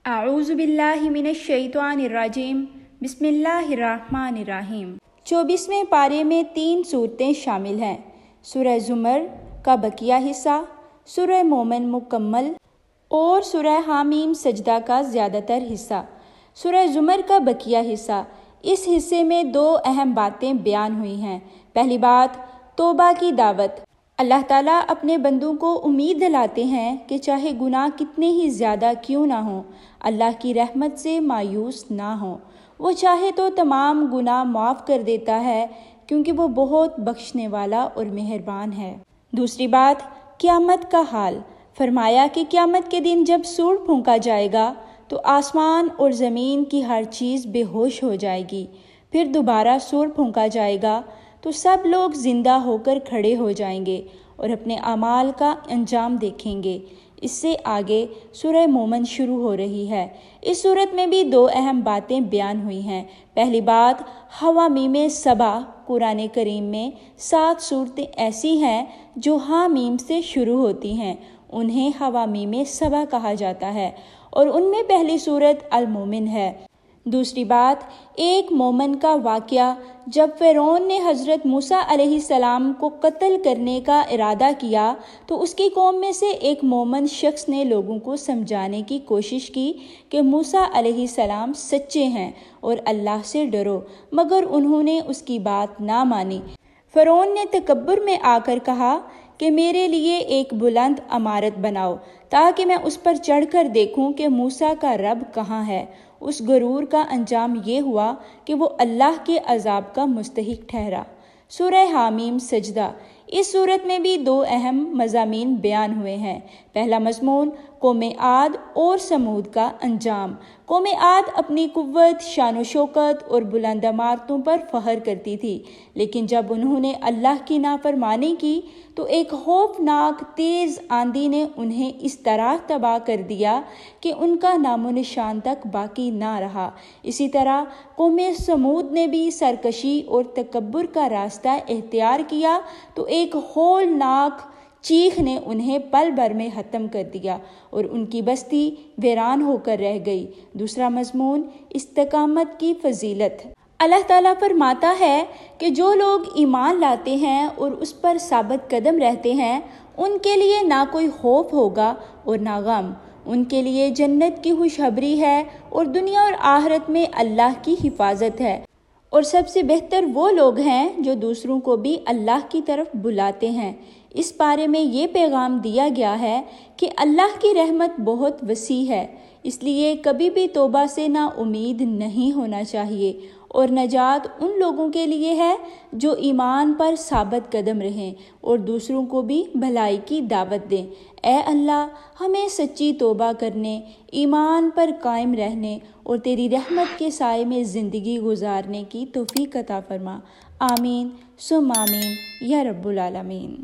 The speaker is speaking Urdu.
اعوذ باللہ من الشیطان الرجیم، بسم اللہ الرحمن الرحیم۔ 24ویں پارے میں 3 صورتیں شامل ہیں: سورہ زمر کا بقیہ حصہ، سورہ مومن مکمل اور سورہ حامیم سجدہ کا زیادہ تر حصہ۔ سورہ زمر کا بقیہ حصہ، اس حصے میں 2 اہم باتیں بیان ہوئی ہیں۔ پہلی بات، توبہ کی دعوت۔ اللہ تعالیٰ اپنے بندوں کو امید دلاتے ہیں کہ چاہے گناہ کتنے ہی زیادہ کیوں نہ ہوں، اللہ کی رحمت سے مایوس نہ ہوں۔ وہ چاہے تو تمام گناہ معاف کر دیتا ہے، کیونکہ وہ بہت بخشنے والا اور مہربان ہے۔ دوسری بات، قیامت کا حال۔ فرمایا کہ قیامت کے دن جب سور پھونکا جائے گا تو آسمان اور زمین کی ہر چیز بے ہوش ہو جائے گی۔ پھر دوبارہ سور پھونکا جائے گا تو سب لوگ زندہ ہو کر کھڑے ہو جائیں گے اور اپنے اعمال کا انجام دیکھیں گے۔ اس سے آگے سورہ مومن شروع ہو رہی ہے۔ اس صورت میں بھی 2 اہم باتیں بیان ہوئی ہیں۔ پہلی بات، حوامیم سبع۔ قرآن کریم میں 7 صورتیں ایسی ہیں جو حامیم سے شروع ہوتی ہیں، انہیں حوامیم سبع کہا جاتا ہے، اور ان میں پہلی صورت المومن ہے۔ دوسری بات، ایک مومن کا واقعہ۔ جب فرعون نے حضرت موسیٰ علیہ السلام کو قتل کرنے کا ارادہ کیا تو اس کی قوم میں سے ایک مومن شخص نے لوگوں کو سمجھانے کی کوشش کی کہ موسیٰ علیہ السلام سچے ہیں اور اللہ سے ڈرو، مگر انہوں نے اس کی بات نہ مانی۔ فرعون نے تکبر میں آ کر کہا کہ میرے لیے ایک بلند عمارت بناؤ تاکہ میں اس پر چڑھ کر دیکھوں کہ موسیٰ کا رب کہاں ہے۔ اس غرور کا انجام یہ ہوا کہ وہ اللہ کے عذاب کا مستحق ٹھہرا۔ سورہ حامیم سجدہ۔ اس صورت میں بھی 2 اہم مضامین بیان ہوئے ہیں۔ پہلا مضمون، قوم عاد اور سمود کا انجام۔ قوم عاد اپنی قوت، شان و شوکت اور بلند عمارتوں پر فخر کرتی تھی، لیکن جب انہوں نے اللہ کی نافرمانی کی تو ایک خوفناک تیز آندھی نے انہیں اس طرح تباہ کر دیا کہ ان کا نام و نشان تک باقی نہ رہا۔ اسی طرح قوم سمود نے بھی سرکشی اور تکبر کا راستہ اختیار کیا تو ایک ہولناک چیخ نے انہیں پل بھر میں ختم کر دیا اور ان کی بستی ویران ہو کر رہ گئی۔ دوسرا مضمون، استقامت کی فضیلت۔ اللہ تعالیٰ فرماتا ہے کہ جو لوگ ایمان لاتے ہیں اور اس پر ثابت قدم رہتے ہیں، ان کے لیے نہ کوئی خوف ہوگا اور نہ غم۔ ان کے لیے جنت کی خوشخبری ہے اور دنیا اور آخرت میں اللہ کی حفاظت ہے، اور سب سے بہتر وہ لوگ ہیں جو دوسروں کو بھی اللہ کی طرف بلاتے ہیں۔ اس بارے میں یہ پیغام دیا گیا ہے کہ اللہ کی رحمت بہت وسیع ہے، اس لیے کبھی بھی توبہ سے نا امید نہیں ہونا چاہیے، اور نجات ان لوگوں کے لیے ہے جو ایمان پر ثابت قدم رہیں اور دوسروں کو بھی بھلائی کی دعوت دیں۔ اے اللہ، ہمیں سچی توبہ کرنے، ایمان پر قائم رہنے اور تیری رحمت کے سائے میں زندگی گزارنے کی توفیق عطا فرما۔ آمین ثم آمین یا رب العالمین۔